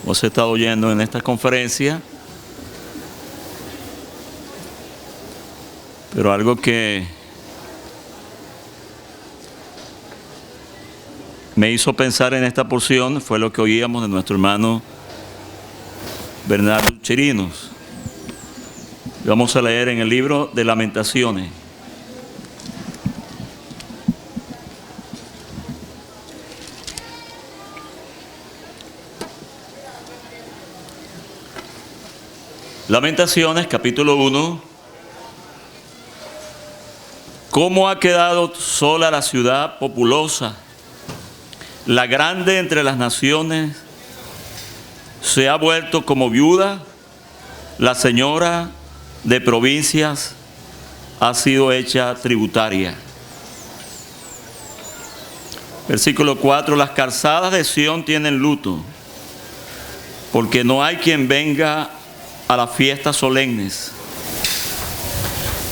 Os he estado oyendo en esta conferencia, pero algo que me hizo pensar en esta porción fue lo que oíamos de nuestro hermano Bernardo Chirinos. Vamos a leer en el libro de Lamentaciones. Lamentaciones, capítulo 1. ¿Cómo ha quedado sola la ciudad populosa? La grande entre las naciones se ha vuelto como viuda, la señora de provincias ha sido hecha tributaria. Versículo 4, las calzadas de Sión tienen luto, porque no hay quien venga a las fiestas solemnes.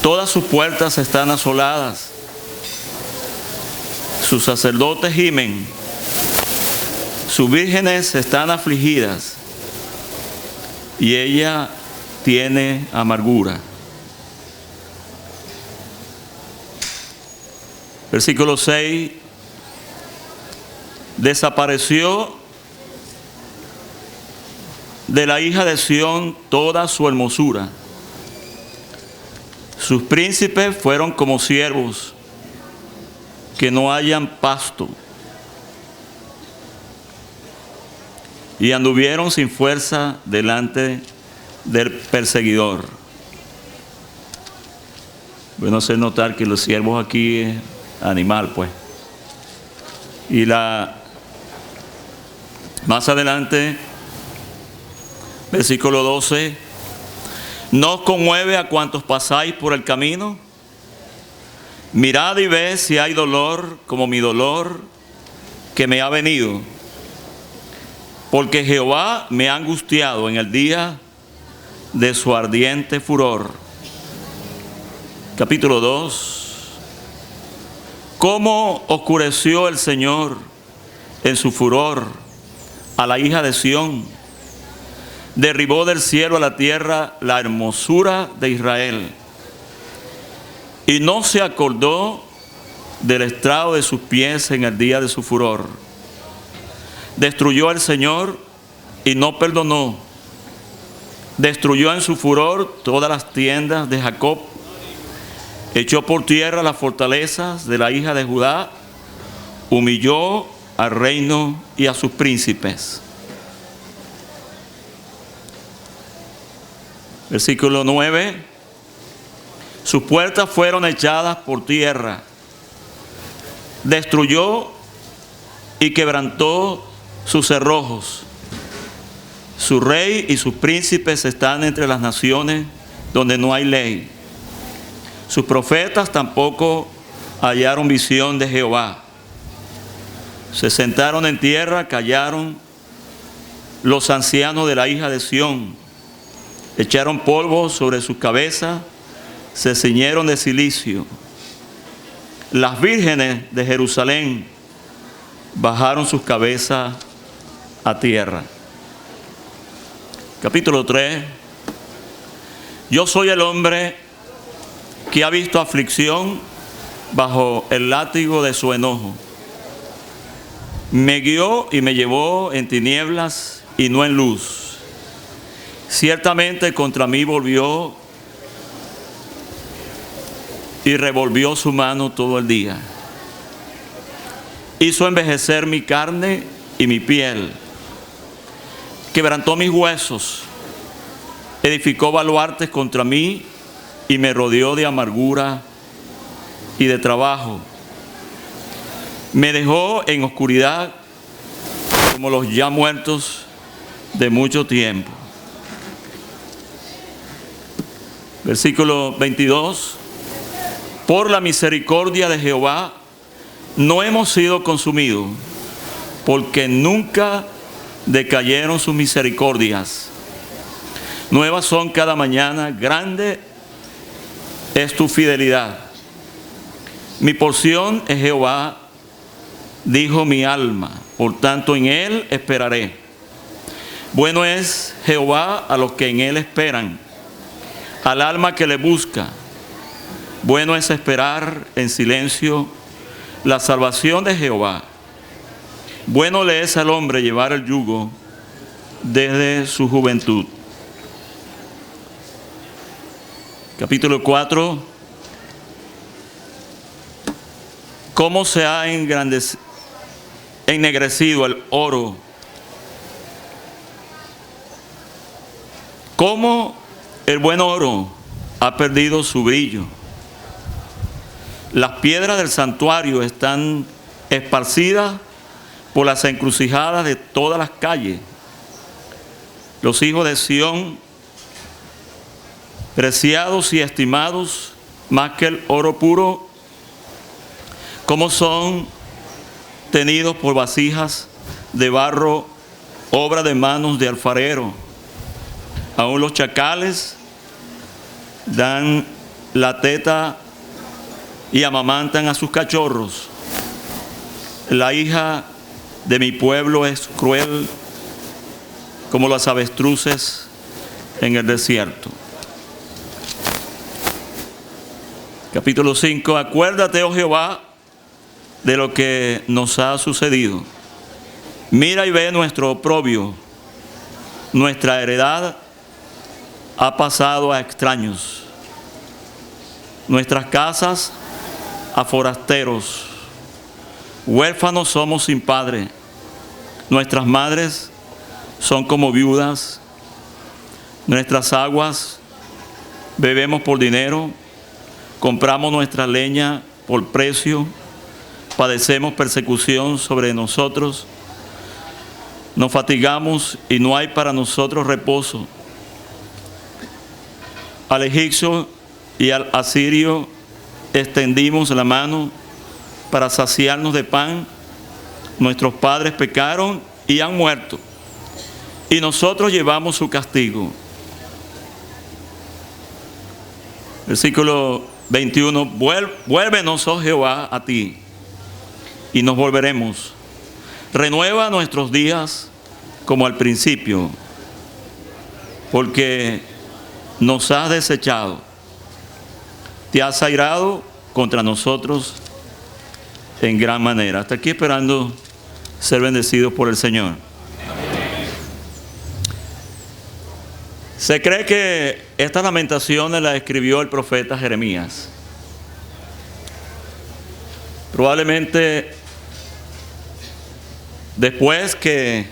Todas sus puertas están asoladas, sus sacerdotes gimen, sus vírgenes están afligidas, y ella tiene amargura. Versículo 6, desapareció de la hija de Sión toda su hermosura. Sus príncipes fueron como siervos que no hallan pasto, y anduvieron sin fuerza delante del perseguidor. Bueno, hacer notar que los siervos aquí es animal, pues. Y más adelante, versículo 12, ¿no os conmueve a cuantos pasáis por el camino? Mirad y ved si hay dolor como mi dolor que me ha venido, porque Jehová me ha angustiado en el día de su ardiente furor. Capítulo 2. ¿Cómo oscureció el Señor en su furor a la hija de Sión? Derribó del cielo a la tierra la hermosura de Israel, y no se acordó del estrado de sus pies en el día de su furor. Destruyó el Señor y no perdonó. Destruyó en su furor todas las tiendas de Jacob. Echó por tierra las fortalezas de la hija de Judá. Humilló al reino y a sus príncipes. Versículo 9. Sus puertas fueron echadas por tierra. Destruyó y quebrantó sus cerrojos. Su rey y sus príncipes están entre las naciones donde no hay ley. Sus profetas tampoco hallaron visión de Jehová. Se sentaron en tierra, callaron los ancianos de la hija de Sión. Echaron polvo sobre sus cabezas, se ciñeron de cilicio. Las vírgenes de Jerusalén bajaron sus cabezas a tierra. Capítulo 3. Yo soy el hombre que ha visto aflicción bajo el látigo de su enojo. Me guió y me llevó en tinieblas y no en luz. Ciertamente contra mí volvió y revolvió su mano todo el día. Hizo envejecer mi carne y mi piel. Quebrantó mis huesos. Edificó baluartes contra mí y me rodeó de amargura y de trabajo. Me dejó en oscuridad como los ya muertos de mucho tiempo. Versículo 22. Por la misericordia de Jehová no hemos sido consumidos, porque nunca decayeron sus misericordias. Nuevas son cada mañana, grande es tu fidelidad. Mi porción es Jehová, dijo mi alma, por tanto en él esperaré. Bueno es Jehová a los que en él esperan, al alma que le busca. Bueno es esperar en silencio la salvación de Jehová. Bueno le es al hombre llevar el yugo desde su juventud. Capítulo 4. ¿Cómo se ha ennegrecido el oro? ¿Cómo el buen oro ha perdido su brillo? Las piedras del santuario están esparcidas por las encrucijadas de todas las calles. Los hijos de Sión, preciados y estimados más que el oro puro, como son tenidos por vasijas de barro, obra de manos de alfarero. Aún los chacales dan la teta y amamantan a sus cachorros. La hija de mi pueblo es cruel como las avestruces en el desierto. Capítulo 5. Acuérdate, oh Jehová, de lo que nos ha sucedido. Mira y ve nuestro oprobio. Nuestra heredad ha pasado a extraños. Nuestras casas a forasteros. Huérfanos somos sin padre. Nuestras madres son como viudas. Nuestras aguas bebemos por dinero. Compramos nuestra leña por precio. Padecemos persecución sobre nosotros. Nos fatigamos y no hay para nosotros reposo. Al egipcio y al asirio extendimos la mano para saciarnos de pan. Nuestros padres pecaron y han muerto, y nosotros llevamos su castigo. Versículo 21. Vuélvenos, oh Jehová, a ti, y nos volveremos. Renueva nuestros días como al principio, porque nos has desechado. Te has airado contra nosotros en gran manera. Hasta aquí esperando ser bendecidos por el Señor. Se cree que estas lamentaciones las escribió el profeta Jeremías. Probablemente después que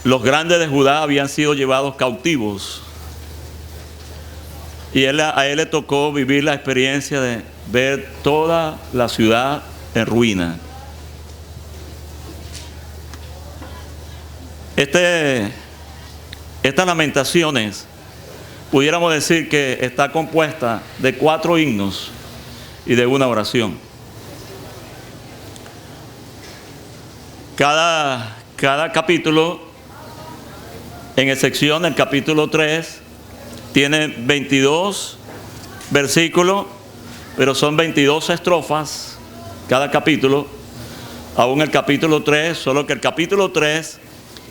los grandes de Judá habían sido llevados cautivos, y a él le tocó vivir la experiencia de ver toda la ciudad en ruina. Estas lamentaciones, pudiéramos decir que está compuesta de 4 himnos y de una oración. Cada capítulo, en excepción el capítulo 3, tiene 22 versículos, pero son 22 estrofas cada capítulo. Aún el capítulo 3, solo que el capítulo 3,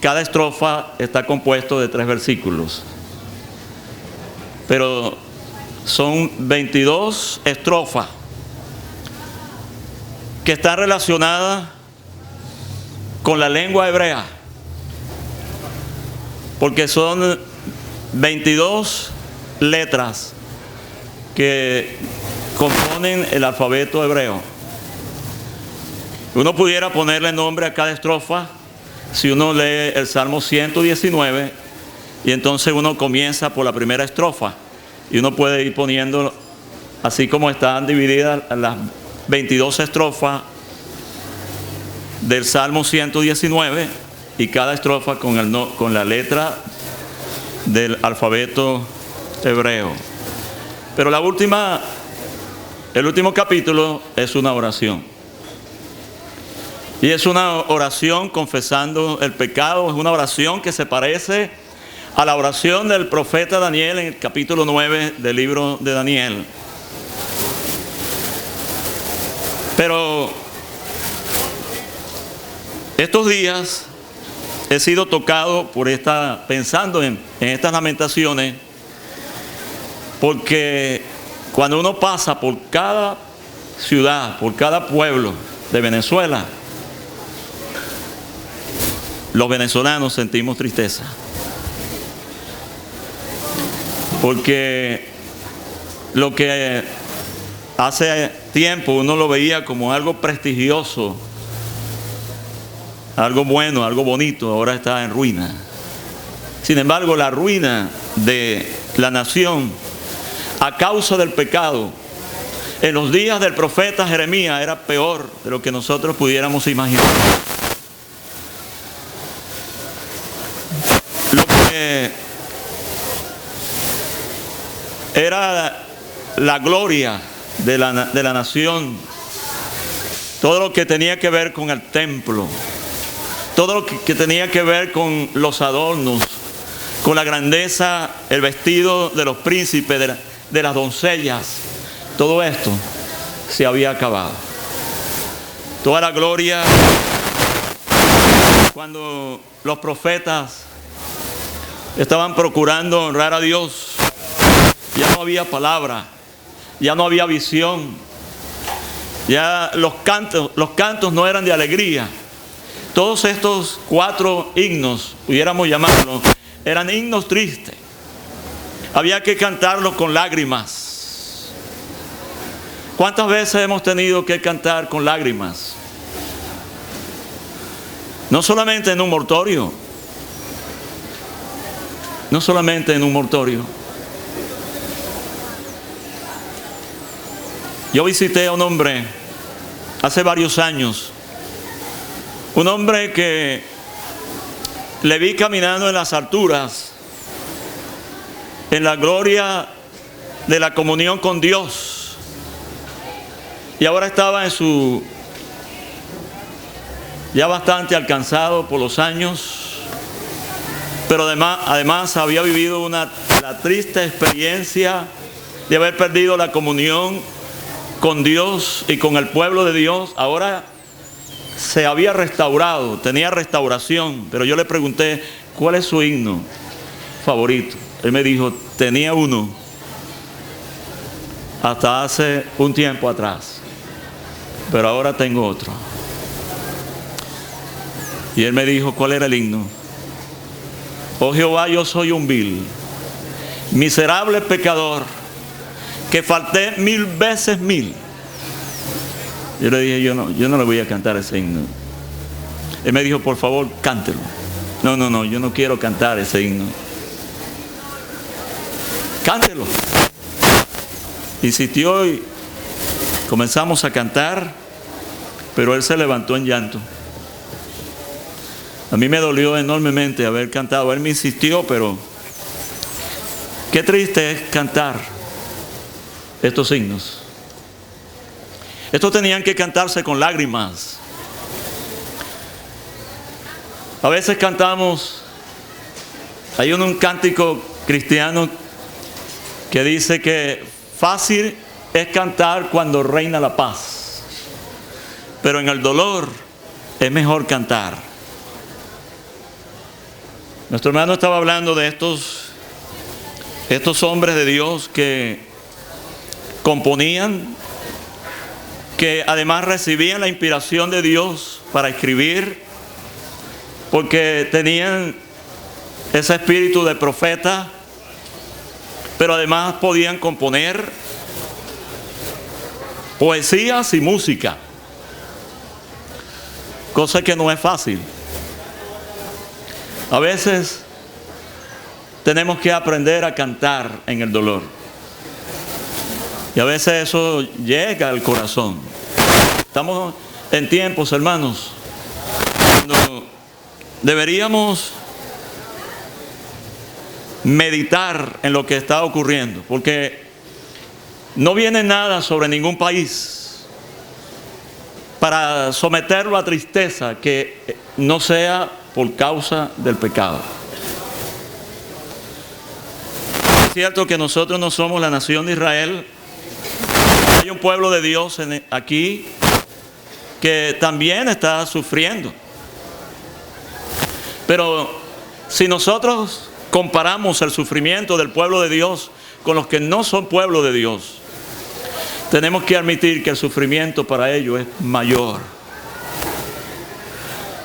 cada estrofa está compuesto de 3 versículos. Pero son 22 estrofas que están relacionadas con la lengua hebrea, porque son 22 letras que componen el alfabeto hebreo. Uno pudiera ponerle nombre a cada estrofa si uno lee el Salmo 119, y entonces uno comienza por la primera estrofa, y uno puede ir poniendo, así como están divididas las 22 estrofas del Salmo 119, y cada estrofa con la letra del alfabeto hebreo. Pero el último capítulo es una oración. Y es una oración confesando el pecado. Es una oración que se parece a la oración del profeta Daniel en el capítulo 9 del libro de Daniel. Pero estos días he sido tocado pensando en estas lamentaciones, porque cuando uno pasa por cada ciudad, por cada pueblo de Venezuela, los venezolanos sentimos tristeza. Porque lo que hace tiempo uno lo veía como algo prestigioso, algo bueno, algo bonito, ahora está en ruina. Sin embargo, la ruina de la nación a causa del pecado en los días del profeta Jeremías era peor de lo que nosotros pudiéramos imaginar. Lo que era la gloria de la nación, todo lo que tenía que ver con el templo, todo lo que tenía que ver con los adornos, con la grandeza, el vestido de los príncipes, de las doncellas, todo esto se había acabado. Toda la gloria, cuando los profetas estaban procurando honrar a Dios, ya no había palabra, ya no había visión, ya los cantos no eran de alegría. Todos estos 4 himnos, pudiéramos llamarlos, eran himnos tristes. Había que cantarlos con lágrimas. ¿Cuántas veces hemos tenido que cantar con lágrimas? No solamente en un mortorio. No solamente en un mortorio. Yo visité a un hombre hace varios años. Un hombre que le vi caminando en las alturas, en la gloria de la comunión con Dios. Y ahora estaba ya bastante alcanzado por los años, pero además había vivido la triste experiencia de haber perdido la comunión con Dios y con el pueblo de Dios. Ahora se había restaurado, tenía restauración, pero yo le pregunté, ¿cuál es su himno favorito? Él me dijo, tenía uno hasta hace un tiempo atrás, pero ahora tengo otro. Y él me dijo, ¿cuál era el himno? Oh Jehová, yo soy un vil, miserable pecador, que falté 1000 veces 1000. Yo le dije, yo no le voy a cantar ese himno. Él me dijo, por favor, cántelo. No, yo no quiero cantar ese himno. Cántelo. Insistió y comenzamos a cantar, pero él se levantó en llanto. A mí me dolió enormemente haber cantado. Él me insistió, pero qué triste es cantar estos himnos. Estos tenían que cantarse con lágrimas. A veces cantamos, hay un cántico cristiano que dice que fácil es cantar cuando reina la paz, pero en el dolor es mejor cantar. Nuestro hermano estaba hablando de estos hombres de Dios que componían, que además recibían la inspiración de Dios para escribir, porque tenían ese espíritu de profeta, pero además podían componer poesías y música, cosa que no es fácil. A veces tenemos que aprender a cantar en el dolor. Y a veces eso llega al corazón. Estamos en tiempos, hermanos, cuando deberíamos meditar en lo que está ocurriendo, porque no viene nada sobre ningún país para someterlo a tristeza que no sea por causa del pecado. Es cierto que nosotros no somos la nación de Israel. Hay un pueblo de Dios aquí que también está sufriendo. Pero si nosotros comparamos el sufrimiento del pueblo de Dios con los que no son pueblo de Dios, tenemos que admitir que el sufrimiento para ellos es mayor.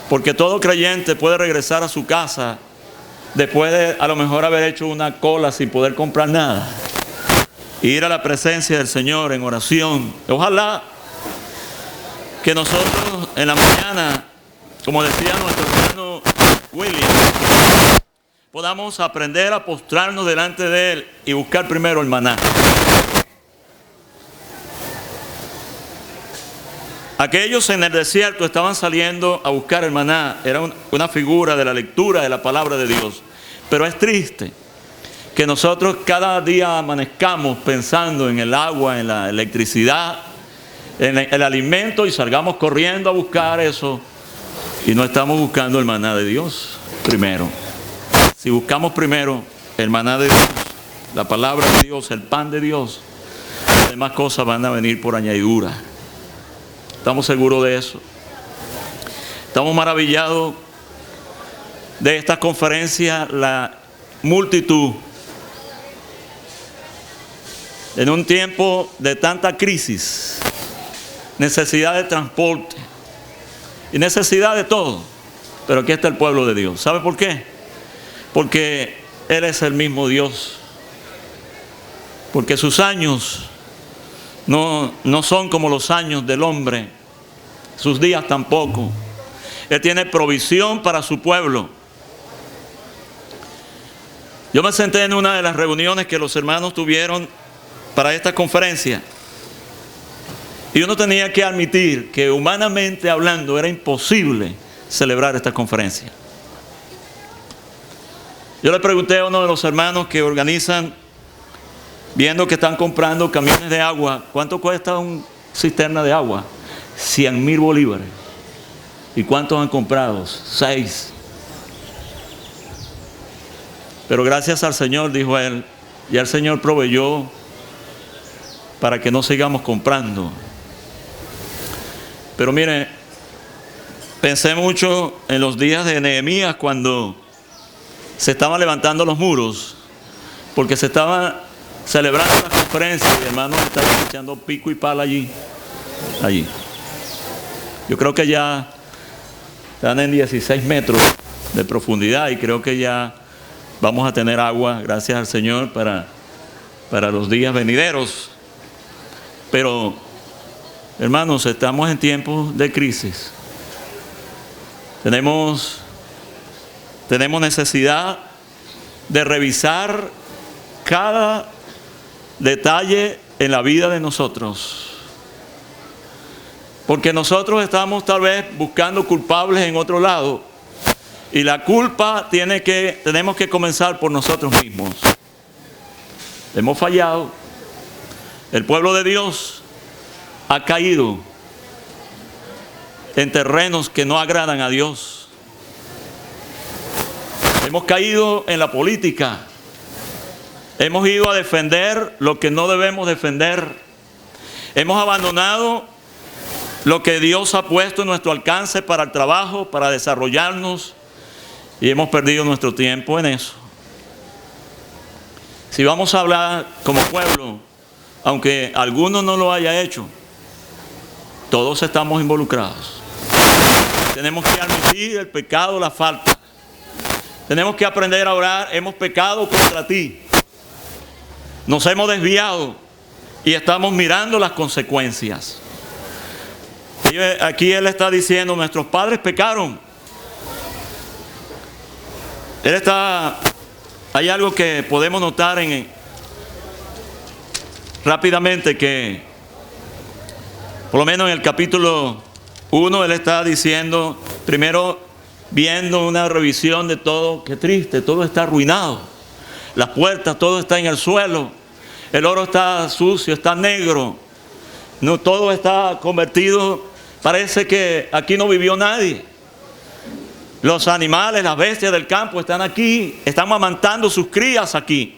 Porque todo creyente puede regresar a su casa después de a lo mejor haber hecho una cola sin poder comprar nada, ir a la presencia del Señor en oración. Ojalá que nosotros en la mañana, como decía nuestro hermano William, podamos aprender a postrarnos delante de Él y buscar primero el maná. Aquellos en el desierto estaban saliendo a buscar el maná. Era una figura de la lectura de la palabra de Dios. Pero es triste que nosotros cada día amanezcamos pensando en el agua, en la electricidad, en el alimento, y salgamos corriendo a buscar eso y no estamos buscando el maná de Dios primero. Si buscamos primero el maná de Dios, la palabra de Dios, el pan de Dios, las demás cosas van a venir por añadidura. Estamos seguros de eso. Estamos maravillados de esta conferencia, la multitud. En un tiempo de tanta crisis, necesidad de transporte y necesidad de todo. Pero aquí está el pueblo de Dios. ¿Sabe por qué? Porque Él es el mismo Dios. Porque sus años no son como los años del hombre, sus días tampoco. Él tiene provisión para su pueblo. Yo me senté en una de las reuniones que los hermanos tuvieron para esta conferencia, y uno tenía que admitir que humanamente hablando era imposible celebrar esta conferencia. Yo le pregunté a uno de los hermanos que organizan, viendo que están comprando camiones de agua, ¿cuánto cuesta una cisterna de agua? 100,000 bolívares. ¿Y cuántos han comprado? 6. Pero gracias al Señor, dijo él, ya el Señor proveyó para que no sigamos comprando. Pero mire, pensé mucho en los días de Nehemías, cuando se estaban levantando los muros, porque se estaba celebrando la conferencia y hermanos estaban echando pico y pala allí. Yo creo que ya están en 16 metros de profundidad, y creo que ya vamos a tener agua, gracias al Señor, para los días venideros. Pero, hermanos, estamos en tiempos de crisis. Tenemos necesidad de revisar cada detalle en la vida de nosotros. Porque nosotros estamos tal vez buscando culpables en otro lado. Y la culpa tenemos que comenzar por nosotros mismos. Hemos fallado. El pueblo de Dios ha caído en terrenos que no agradan a Dios. Hemos caído en la política. Hemos ido a defender lo que no debemos defender. Hemos abandonado lo que Dios ha puesto en nuestro alcance para el trabajo, para desarrollarnos, y hemos perdido nuestro tiempo en eso. Si vamos a hablar como pueblo, aunque alguno no lo haya hecho, todos estamos involucrados. Tenemos que admitir el pecado, la falta. Tenemos que aprender a orar. Hemos pecado contra ti. Nos hemos desviado y estamos mirando las consecuencias. Aquí Él está diciendo, nuestros padres pecaron. Hay algo que podemos notar rápidamente, que por lo menos en el capítulo 1 Él está diciendo, primero viendo una revisión de todo, qué triste, todo está arruinado. Las puertas, todo está en el suelo. El oro está sucio, está negro. No, todo está convertido. Parece que aquí no vivió nadie. Los animales, las bestias del campo están aquí. Están amamantando sus crías aquí.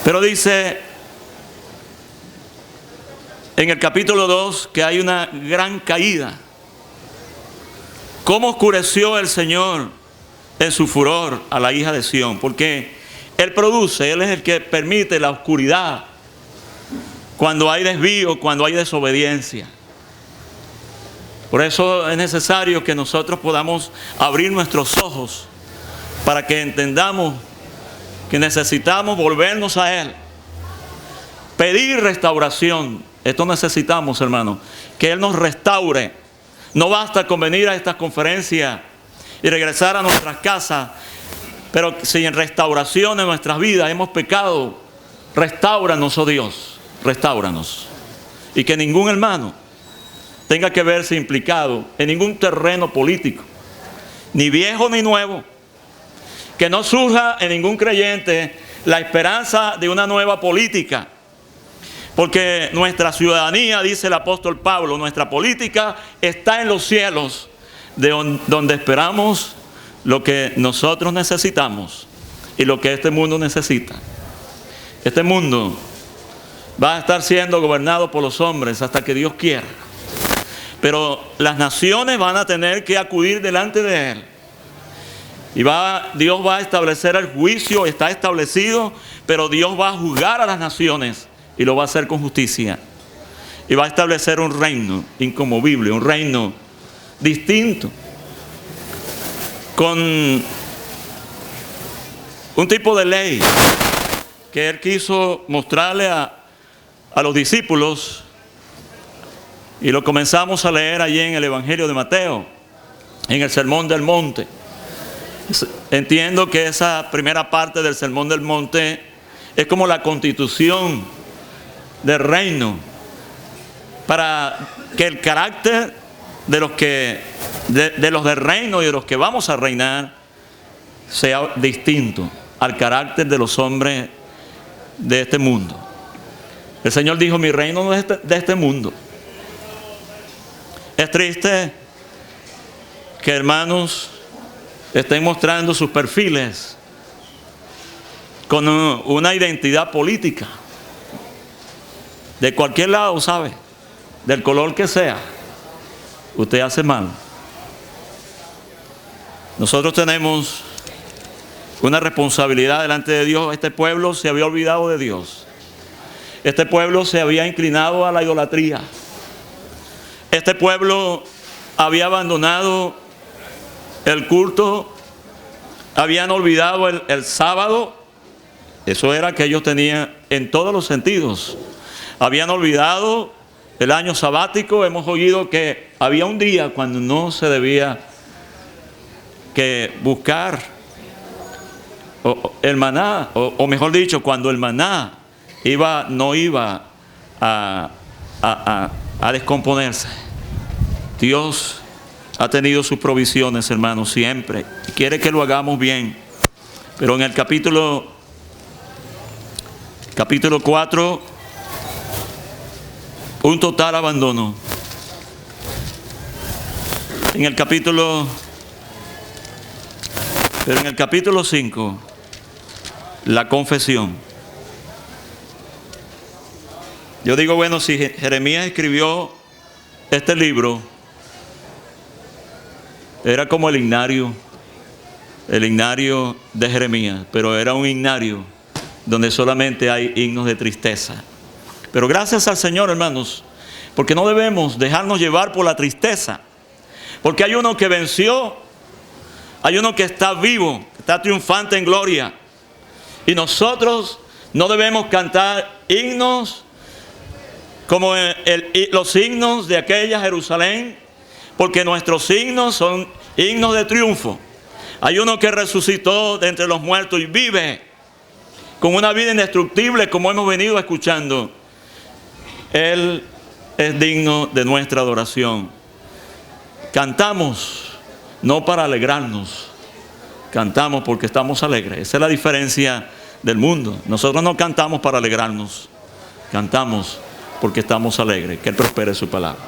Pero dice en el capítulo 2 que hay una gran caída. ¿Cómo oscureció el Señor en su furor a la hija de Sión? Porque Él produce, Él es el que permite la oscuridad cuando hay desvío, cuando hay desobediencia. Por eso es necesario que nosotros podamos abrir nuestros ojos para que entendamos que necesitamos volvernos a Él. Pedir restauración. Esto necesitamos, hermanos, que Él nos restaure. No basta con venir a estas conferencias y regresar a nuestras casas, pero si en restauración en nuestras vidas hemos pecado, restáuranos, oh Dios, restáuranos. Y que ningún hermano tenga que verse implicado en ningún terreno político, ni viejo ni nuevo. Que no surja en ningún creyente la esperanza de una nueva política. Porque nuestra ciudadanía, dice el apóstol Pablo, nuestra política está en los cielos, donde esperamos lo que nosotros necesitamos y lo que este mundo necesita. Este mundo va a estar siendo gobernado por los hombres hasta que Dios quiera. Pero las naciones van a tener que acudir delante de Él. Y Dios va a establecer el juicio, está establecido, pero Dios va a juzgar a las naciones y lo va a hacer con justicia. Y va a establecer un reino inconmovible, un reino distinto, con un tipo de ley que Él quiso mostrarle a los discípulos. Y lo comenzamos a leer allí en el Evangelio de Mateo, en el Sermón del Monte. Entiendo que esa primera parte del Sermón del Monte es como la constitución del reino, para que el carácter de los del reino y de los que vamos a reinar sea distinto al carácter de los hombres de este mundo. El Señor dijo: mi reino no es de este mundo. Es triste que hermanos estén mostrando sus perfiles con una identidad política de cualquier lado, ¿sabe? Del color que sea. Usted hace mal. Nosotros tenemos una responsabilidad delante de Dios. Este pueblo se había olvidado de Dios. Este pueblo se había inclinado a la idolatría. Este pueblo había abandonado el culto, habían olvidado el sábado. Eso era que ellos tenían en todos los sentidos. Habían olvidado el año sabático. Hemos oído que había un día cuando no se debía que buscar el maná, o mejor dicho, cuando el maná no iba a descomponerse. Dios ha tenido sus provisiones, hermanos, siempre. Quiere que lo hagamos bien. Pero en el capítulo 4, un total abandono. Pero en el capítulo 5, la confesión. Yo digo, bueno, si Jeremías escribió este libro, era como el himnario de Jeremías, pero era un himnario donde solamente hay himnos de tristeza. Pero gracias al Señor, hermanos, porque no debemos dejarnos llevar por la tristeza, porque hay uno que venció, hay uno que está vivo, está triunfante en gloria, y nosotros no debemos cantar himnos como los himnos de aquella Jerusalén, porque nuestros himnos son himnos de triunfo. Hay uno que resucitó de entre los muertos y vive con una vida indestructible, como hemos venido escuchando. Él es digno de nuestra adoración. Cantamos no para alegrarnos, cantamos porque estamos alegres. Esa es la diferencia del mundo. Nosotros no cantamos para alegrarnos, cantamos porque estamos alegres. Que Él prospere su palabra.